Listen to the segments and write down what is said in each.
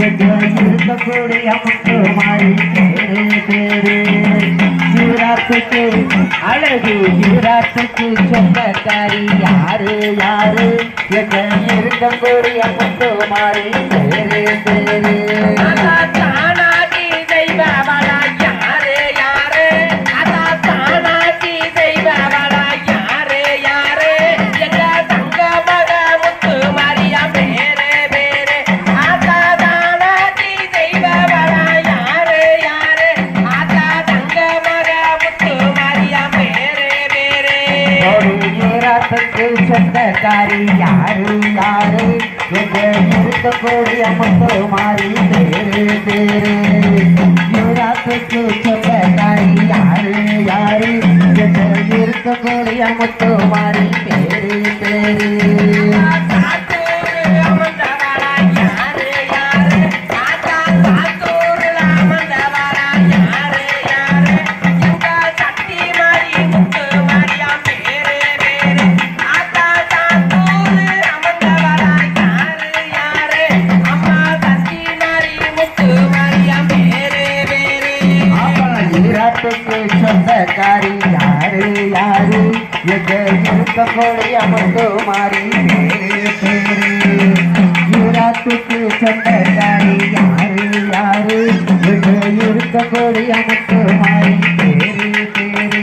இருக்கக்கூடிய முத்து மாறி பேரு பேரு சிவராத்துக்கு அழகு சிவராத்துக்கு சொந்தக்காரி யாரு யாரு எங்க இருக்கக்கூடிய முத்து மாறி பேரு பேரு சொந்தக்காரி யாரு யாரு எங்க இருக்கக்கூடிய முத்து மாறி பேரு பேரு யுவராத்துக்கு சொந்தக்காரி யாரு யாரு எங்க இருக்கக்கூடிய முத்து மாறி பேரு பேரு சொந்தக்காரி யாரு யாரு எங்க இருக்கக்கூடிய முத்து மாறி பேரு பேரு யுவராத்துக்கு சொந்தக்காரி யாரு யாரு எங்க இருக்கக்கூடிய முத்து மாறி பேரு பேரு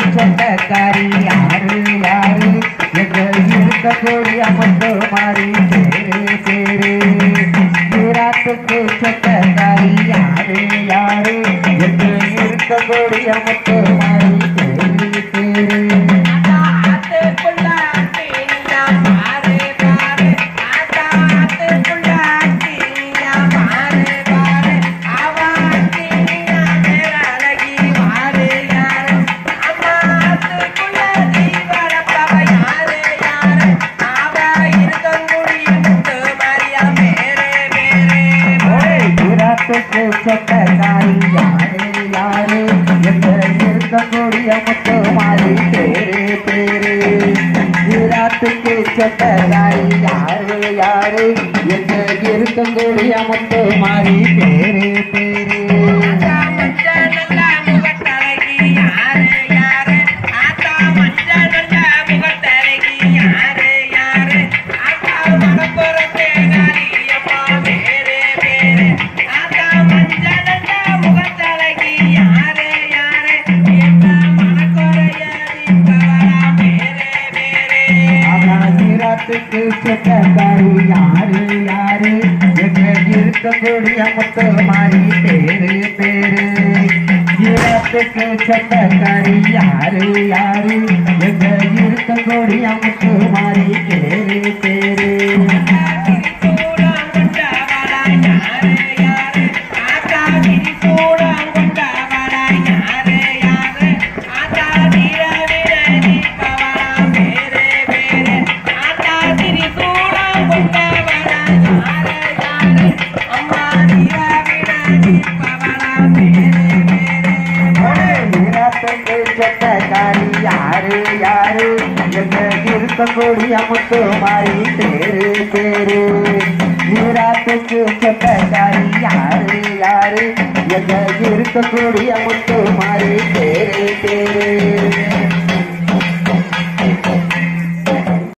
சொந்தக்காரி யாரு யாரு எங்க இருக்கக்கூடிய முத்து மாறி பேரு பேரு யுவராத்துக்கு சொந்தக்காரி யாரு யாரு எங்க இருக்கக்கூடிய முத்து மாறி பேரு பேரு சொந்தக்காரி யாரு யாரு எங்க இருக்கக்கூடிய முத்து மாறி பேரு பேரு யுவராத்துக்கு சொந்தக்காரி யாரு யாரு எங்க இருக்கக்கூடிய முத்து மாறி பேரு பேரு சொந்தக்காரி யாரு யாரு எங்க இருக்கக்கூடிய முத்து மாறி பேரு பேரு யுவராத்துக்கு சொந்தக்காரி யாரு யாரு எங்க இருக்கக்கூடிய முத்து மாறி பேரு பேரு சொந்தக்காரி யாரு யாரு எங்க இருக்கக்கூடிய முத்து மாறி பேரு பேரு யுவராத்துக்கு சொந்தக்காரி யாரு யாரு எங்க இருக்கக்கூடிய முத்து மாறி பேரு